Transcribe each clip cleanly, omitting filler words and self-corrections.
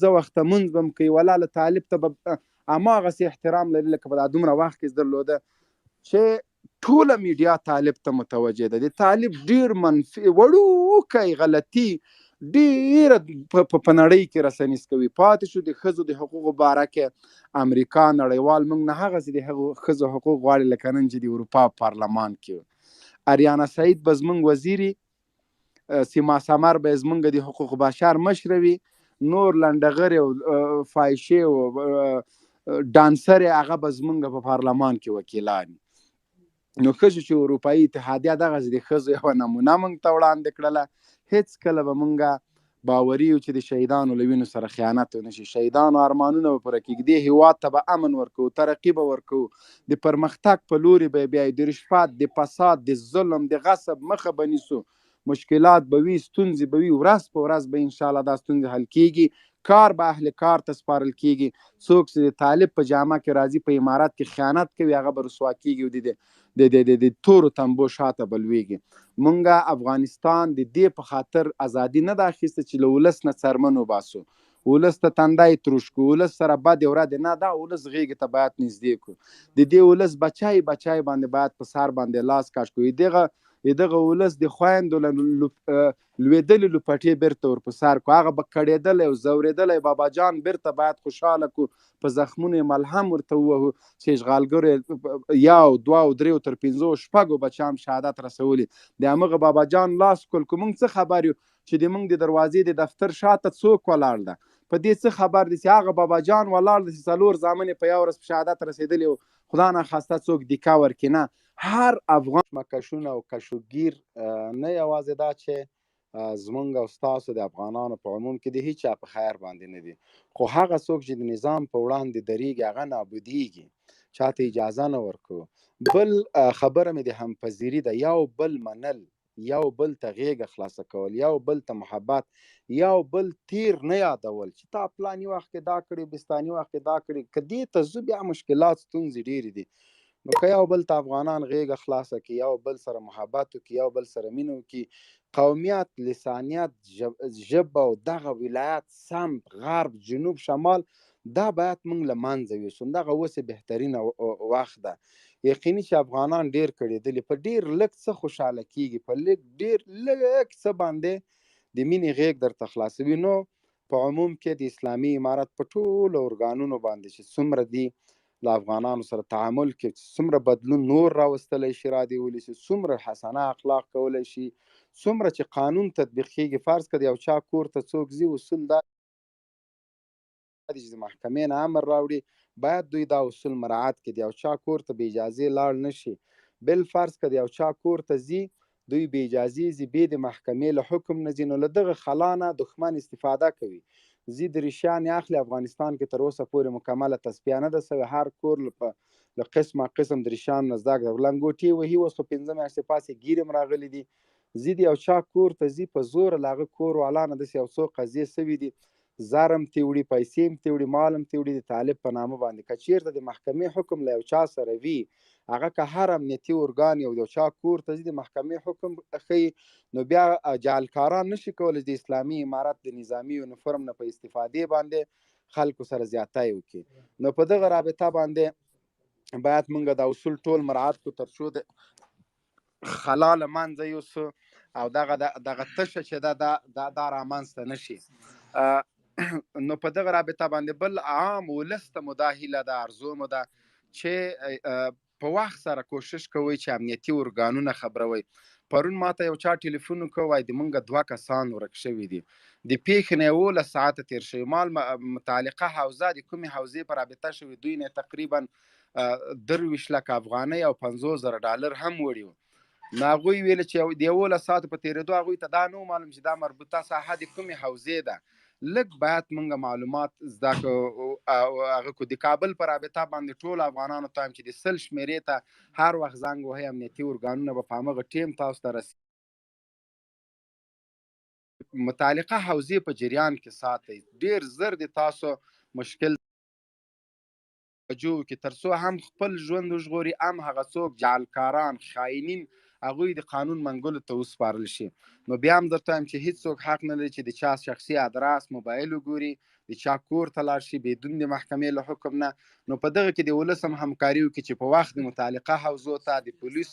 زه وخته مونځ به هم کوي، ولاله طالب ته به هماغسې احترام لري لکه په دا دومره وخت کې درلوده چې ټوله میډیا طالب ته متوجه ده. د طالب ډیر منفي وړوکی غلطي ډیره په نړۍ کې رسنیز کوي. پاتې شو د ښځو د حقوقو باره کې امریکا نړیوال موږ نه هغسې د هغو ښځو حقوق غواړي لکه نن چې د اروپا پارلمان کې اریانا سعید به زموږ وزیري، سیما سمر به زموږ د حقوق بشر مشره وي، نور لنډغرې او فایشې او ډانسرې هغه به زموږ په پارلمان کې وکیلان. نو ښځو چې اروپایي اتحادیه دغسې د ښځو یوه نمونه موږ ته وړاندې کړله، هېڅکله به موږ باوري یو چې د شهیدانو له وینو سره خیانت ونه شي. شهیدانو ارمانونه به پوره کېږي، دې هېواد ته به امن ورکوو، ترقي به ورکوو، د پرمختګ په لوري به یې بیایو، د رشوت، د فساد، د ظلم، د غصب مخه به نیسو. مشکلات به وي، ستونزې به وي، ورځ په ورځ به انشاءالله دا ستونزې حل کېږي. کار به اهل کار ته سپارل کېږي. څوک چې د طالب په جامه کې راځي په امارات کې خیانت کوي هغه به رسوا کېږي او د تورو تنبو شاته به لویږي. مونږ افغانستان د دې په خاطر ازادي نه ده اخیسته چې له ولس نه څرمن وباسو، ولس ته تندی تروش کړو، ولس سره بدې ورځې نه، دا ولس غېږې ته باید نږدې کړو، د دې ولس بچی بچی باندې باید په سر باندې لاس کش کړو. دغه ولس د خویندو لوېدلې لوپټې بیرته ور په سر کړو، هغه به کړېدلی او ځورېدلی بابا جان بیرته باید خوشحاله کړو، په زخمونو یې ملهم ورته ووهو چې اشغالګرو یو دوه او دریو تر پنځو شپږو بچیان شهادت رسولي. د همغه بابا جان لاس کول کو موږ څه خبر یو چې د موږ د دروازې د دفتر شاته څوک ولاړ ده، په دې څه خبر دي چې هغه بابا جان ولاړ ده چې 4 زامن په یو ورځ په شهادت رسېدلي او خدا ناخواسته څوک دیکا ورکړي. نه، هر افغان مکشونه او کشوګیر نه یوازې دا چې زمونږ او ستاسو د افغانانو په عموم کې د هیچا په خیر باندې نه دي، خو هغه څوک چې د نظام په وړاندې درېږي هغه نابودېږي، چاته اجازه نه ورکوو. بل خبره مې د همپذیري ده، یو بل منل، یو بل ته غېږه خلاصه کول، یو بل ته محبت، یو بل تیر نه یادول چې تا پلاني وخت کې دا کړي، بستاني وخت کې دا کړي. که دې ته زو بیا مشکلات ستونزې ډېرې دي، نو که یو بل ته افغانان غېږه خلاصه کړي، یو بل سره محبت وکړي، یو بل سره مینه وکړي، قومیت، لسانیت، ژبه او دغه ولایت، سمت، غرب، جنوب، شمال، دا باید موږ له منځه یوسو. دغه اوس بهترینه وخت ده. یقیني چې افغانان ډېر کړېدلي، په ډېر لږ څه خوشحاله کېږي، په ډېر لږ څه باندې د مینې غېږ درته خلاصوي. نو په عموم کې د اسلامي امارت په ټولو ارګانونو باندې چې څومره دي له افغانانو سره تعامل کې، څومره بدلون نور راوستلی شي را دې ولسي، څومره حسنه اخلاق کولی شي، څومره چې قانون تطبیق کېږي. فرض کړه د یو چا کور ته څوک ځي، اصول دا دي چې د محکمې نه امر راوړي، باید دوی دا اصول مراعات کړي، د یو چا کور ته بې اجازې لاړ نه شي. بل فرض کړه د یو چا کور ته ځي، دوی بې اجازې ځي، بې د محکمې له حکم نه ځي، نو له دغه خلا نه دښمن استفاده کوي، ځي دریشیان یې اخلي. افغانستان کې تر اوسه پورې مکمله تصفیه نه ده سوې، هر کور له قسمه قسم دریشیان نه زده کړه، لنګوټې وهي. اوس خو 5 میاشتې پاسې ګیرې هم راغلي دي، ځي د یو چا کور ته ځي، په زوره له هغه کور والا نه داسې یو څو قضیې سوي دي، زر هم ترې وړي، پیسې هم ترې وړي، مال هم ترې وړي د طالب په نامه باندې. که چېرته د محکمې حکم له یو چا سره وي، هغه که هر امنیتي ارګان یو چا کور ته ځي د محکمې حکم ښیي، نو بیا جعلکاران نشي کولی د اسلامي امارت د نظامي یونیفورم نه په استفادې باندې خلکو سره زیاتی وکړي. نو په دغه رابطه باندې باید موږ دا اصول ټول مراعات کړو تر څو د خلا له منځه یوسو او دغه تشه چې دا رامنځته نه شي. نو په دغه رابطه باندې بل عام ولس ته مو دا هیله ده، ارزو مو ده چې په وخت سره کوشش کوئ چې امنیتي ارګانونه خبروئ. پرون ماته یو چا ټلیفون وکړ، وایي د مونږ 2 کسان ورک شوي دي، د پیښې نه 11 ساعته تیر شوي، مال متعلقه حوزه د کومې حوزې په رابطه شوي، دوی نه تقریبا 23 لکه افغانۍ او 50,000 ډالر هم وړي وو. نو هغوی ویل چې د 11 ساعتو په تېرېدو هغوی ته دا نه معلوم چې دا مربوطه ساحه د کومې حوزې ده. لږ باید موږ معلومات زده کړو او هغه کو د کابل په رابطه باندې ټول افغانانو ته چې د 100 شمېرې ته هر وخت زنګ وهئ، امنیتي ارګانونه به په همغه ټیم تاسو ته رسي. متعلقه حوزې په جریان کې ساتئ، ډېر زر د تاسو مشکل توجه وکړي، تر څو هم خپل ژوند وژغوري، هم هغه څوک جعلکاران، خاینین، هغوی د قانون منګولو ته وسپارل شي. نو بیا هم درته وایم چې هېڅوک حق نه لري چې د چا شخصي ادرس، موبایل وګوري، د چا کور ته لاړ شي بدون د محکمې له حکم نه. نو په دغه کې د ولس هم همکاري وکړي چې په وخت د متعلقه حوزو ته د پولیس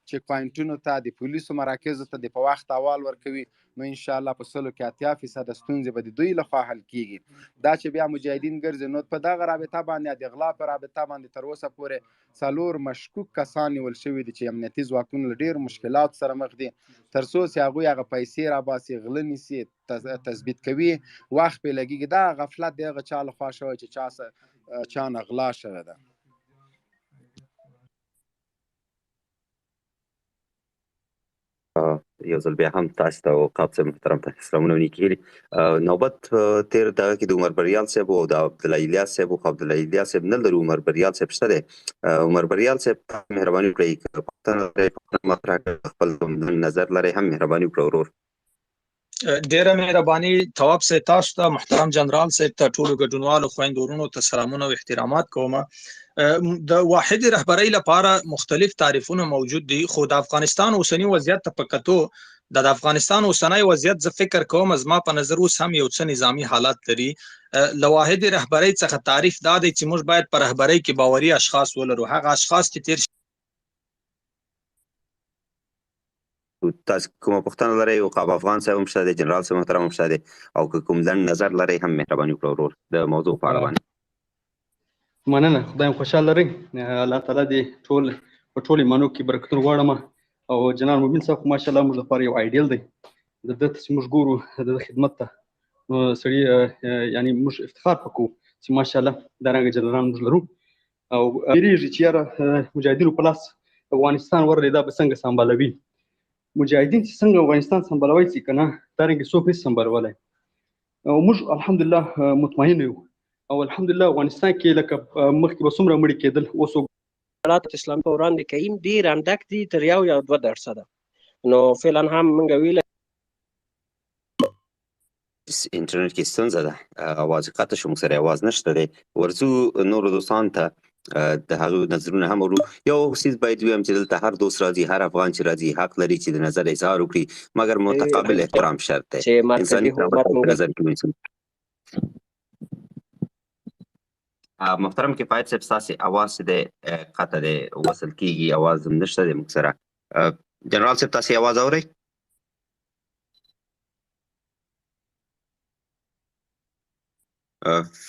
چیک پوینټونو ته د پولیسو مراکزو ته د په وخت احوال ورکوي، نو ان شاء الله په 100% ستونزې به د دوی لخوا حل کیږي. دا چې بیا مجاهدین ګرځي نو په دغه رابطه باندې د اغلا په رابطه باندې تر اوسه پورې 4 مشکوک کسان نیول شوي دي چې امنیتي ځواکونه له ډېر مشکلات سره مخ دي. تر څو چې هغوی هغه پیسې راباسي، غله نیسي، تثبیت کوي، وخت پرې لګېږي. دا غفلت د هغه چا لخوا شوی چې چا نه غلا شوې ده. یو ځل بیا هم تاسو ته عقاب صاحب محترم ته سلامونه ونیکي. نوبت تیر دغه کې د عمر بریال صاحب او د عبدالله الیاس صاحب او عبدالله الیاس صاحب نه لري، عمر بریال صاحب شته دی. عمر بریال صاحب مهرباني وکړئ پوښتنه مطرح کړئ، خپل نظر لرئ هم مهرباني وکړئ ورور. ډیره مهرباني تواب صاحب، تاسو ته محترم جنرال صاحب ته ټولو ګډونوالو خویندو ورونو ته سلامونه او احترامات کوم. د واحد رهبرۍ لپاره مختلف تعریفونه موجود دي، خو د افغانستان اوسنی وضعیت ته په کتو د افغانستان اوسنی وضعیت زه فکر کوم زما په نظر اوس هم یو څه نظامی حالات لري. له واحد رهبرۍ څخه تعریف دا دی چې موږ باید په رهبرۍ کې باوري اشخاص ولرو، هغه اشخاص چې تیر تاسو کومه پوښتنه لرئ عقاب افغان صاحب هم شته دی، جنرال صاحب محترم هم شته دی، او که کوم لنډ نظر لرئ هم مهرباني وکړئ ورور د موضوع په اړه باندې. مننه، خدای مو خوشحال لرئ. الله تعالی دې ټول په ټولې مانو کې برکتونه غواړم. او جنرال مبین صاحب خو ماشاءالله موږ لپاره یو آیډیل دی، د ده چې موږ ګورو د خدمت ته نو سړي یعنی موږ افتخار وکړو چې ماشاءالله دغه جنرالان موږ لرو. او ویریږي چې یاره مجاهدینو په لاس افغانستان ورغلی دا به څنګه سمبالوي. مجاهدین چې څنګه افغانستان سمبالوي چې که نه دارنګې څوک نشي سمبالولی. او موږ الحمدلله مطمئن یو او الحمدلله افغانستان کې لکه مخکې به څومره مړي کېدل اوس حالات اسلامي په وړاندې کوي ډېر اندک دي، تر 1 یا 2%. نو فعلا هم موږ ویل انټرنیټ کې ستونزه ده، اواز قطع شو، موږ سره اواز نشته دی. ورځو نورو دوستانو ته د هغو نظرونه هم ورو. یو څیز باید ویم چې دلته هر دوست راځي، هر افغان چې راځي حق لري چې د نظر اظهار وکړي، مګر متقابل احترام شرط دی. انساني نظر کې محترم کفایت صاحب ستاسې اواز دی قطع دی، وصل کیږي، اواز هم نشته دی موږ سره. جنرال صاحب تاسې اواز اورئ؟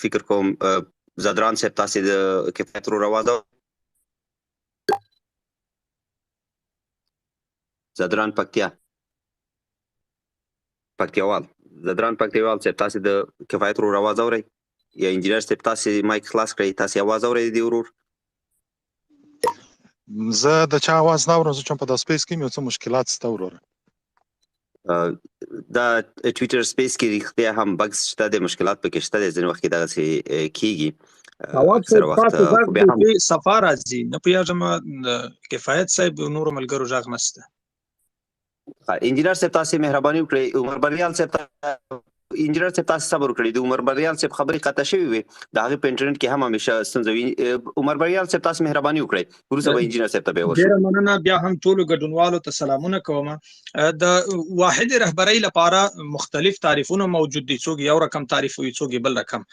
فکر کوم زدران صاحب تاسې د کفایت ورور اواز اورئ؟ زدران پکتیاوال زدران پکتیاوال صاحب تاسې د کفایت ورور اواز اورئ؟ یا انجینر صاحب تاسې مایک خلاص کړئ، تاسې اواز اورئ د دې ورور؟ زه د چا اواز نه اورم، زه چې په دا سپیس کې یو څه مشکلات شته وروره. دا ټویټر سپیس کې رښتیا هم بګز شته دی، مشکلات پکې شته دی، ځینې وخت کې دغسې کېږي. اکثره وخت صفا راځي، نه پوهېږم کفایت صاحب نورو ملګرو غږ نشته. انجینر صاحب تاسې مهرباني وکړئ. عمر بریال صاحب انجینر صاحب تاسې صبر وکړئ، د عمر بریال صاحب خبرې قطع شوي وي، د هغې په انټرنیټ کې هم همیشه ستونزه وي. عمر بریال صاحب تاسې مهرباني وکړئ، وروسته به انجینر صاحب ته بیا ورشو. ډېره مننه، بیا هم ټولو ګډونوالو ته سلامونه کوم. د واحد رهبرۍ لپاره مختلف تعریفونه موجود دي، څوک یو رقم تعریف وي، څوک بل رقم.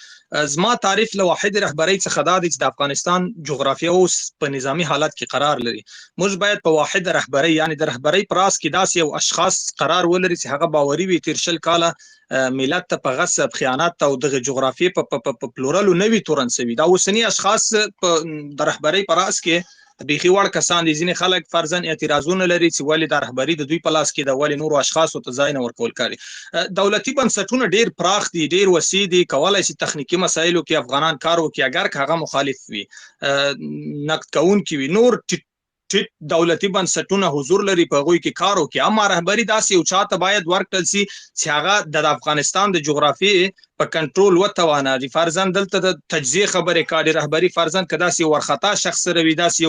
زما تعریف له واحد رهبرۍ څخه دا دی چې د افغانستان جغرافیه اوس په نظامی حالت کې قرار لري. موږ باید په واحد رهبرۍ یعنی د رهبرۍ په راس کې داسې یو اشخاص قرار ولري چې هغه باوري وي تیر 20 کاله ملت ته په غصب، خیانت او دغه جغرافیې په پلورلو نه وي تورن سوي. دا اوسني اشخاص د رهبرۍ په راس کې بیخي وړ کسان دي. ځینې خلک فرضاً اعتراضونه لري چې ولې دا رهبري د دوی په لاس کې ده، ولې نورو اشخاصو ته ځای نه ورکول کاري. دولتي بنسټونه ډېر پراخ دي، ډېر وسیع دي، کولی شي تخنیکي مسایلو کې افغانان کار وکړي، اگر که هغه مخالف وي، نقد کوونکي وي. نور ټیټ دولتي بنسټونه حضور لري، په هغوی کې کار وکړي. اما رهبري داسې یو چاته باید ورکړل سي چې هغه د افغانستان د جغرافیې په کنټرول وتوانه. فرضاً دلته د تجزیې خبرې کاري رهبري فرضاً که داسې یو ورخطا شخص سره وي، داسې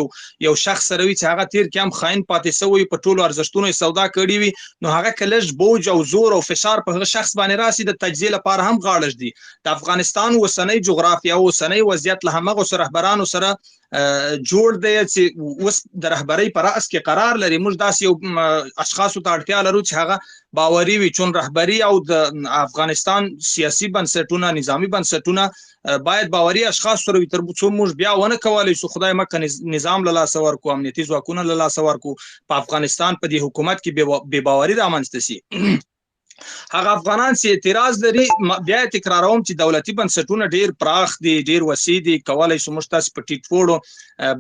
یو شخص سره وي چې هغه تیر کې هم خاین پاتې سوی، په ټولو ارزښتونو یې سودا کړې وي، نو هغه که لږ بوج او زور او فشار په هغه شخص باندې راسي، د تجزیې لپاره هم غاړه ږدي. د افغانستان اوسنۍ جغرافیه او اوسنۍ وضعیت له همغو رهبرانو سره جوړ دی چې اوس د رهبرۍ په راس کې قرار لري. موږ داسې یو اشخاصو ته اړتیا لرو چې هغه باوري وي چون رهبری او د افغانستان سیاسي بنسټونه نظامی بنسټونه باید باوري اشخاص سره وي تر څو موږ بیا ونه کولای شو خدای مکه نظام له لاس ورکو امنیتي ځواکونه له لاس ورکو په افغانستان په دې حکومت کې بے باوري رامنځته شي هغه افغانان چې اعتراض لري بیا تکراروم چې دولتي بنسټونه ډیر پراخ دي ډیر وسیع دي کولای شو موږ تاسو په ټیټ فوړو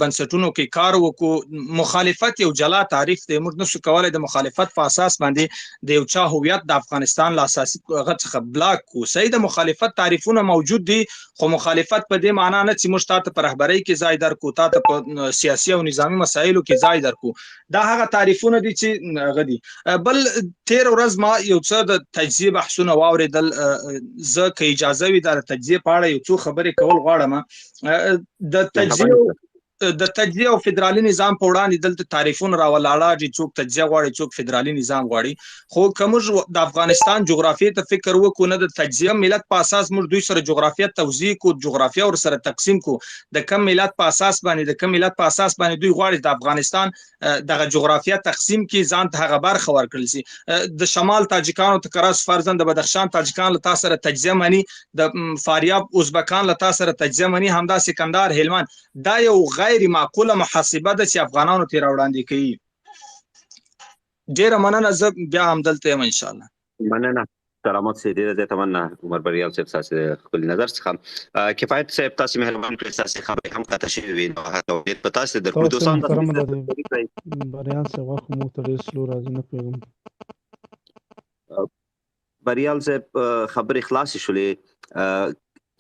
بنسټونو کې کار وکړو مخالفت یو جلا تعریف دی موږ نشو کولای د مخالفت په اساس باندې د یو چا هویت د افغانستان له اساسي هغه څخه بلاک کو صحیح د مخالفت تعریفونه موجود دي خو مخالفت په دې معنی نه چې موږ تاسو په رهبرۍ کې ځای درکو تاسو په سیاسي او نظامی مسایلو کې ځای درکو دا هغه تعریفونه دي چې غدي بل 13 ورځ ما یو څه د تجزیه بحثونه واوریدل زه که اجازه وي د تجزیه په اړه یو څو خبرې کول غواړم د تجزیه او فدرالي نظام په وړاندې دلته تعریفونه راولاړه چې څوک تجزیه غواړي څوک فدرالي نظام غواړي خو کوم د افغانستان جغرافیه ته فکر وکړو نه د تجزیه ملت په اساس موږ دوی سره جغرافیه توزیع کو جغرافیه ور سره تقسیم کو د کم ملت په اساس باندې دوی غواړي د افغانستان دغه جغرافیه تقسیم کی ځان ته هغه برخه ورکړل شي د شمال تاجکانو ته کراس فرزند د بدخشان تاجکان له تاسو سره تجزیه مني د فاریاب ازبکان له تاسو سره تجزیه مني همدا سکندر هلمند دا یو غیر معقوله محاسبه ده چې افغانانو تیر وړاندې کوي ډیره مننه زه بیا هم دلته یم ان شاء الله مننه کرامت سي ډیره زیاته مننه عمر بریال صاحب تاسو خپل نظر څخه کفایت صاحب تاسو مهرباني کړئ تاسو خبرې هم کاته شوی وي نو هغه په تاسو درکو دوستان بریال صاحب واخو مو ته رسلو راځي نه پیغام بریال صاحب خبرې خلاص شولې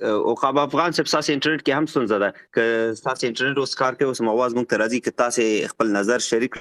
او خب افغان صاحب تاسو انټرنیټ کې هم ستونزه ده که تاسو انټرنیټ اوس کار کوي اوس مواز مونږ ته راځي که تاسو خپل نظر شریک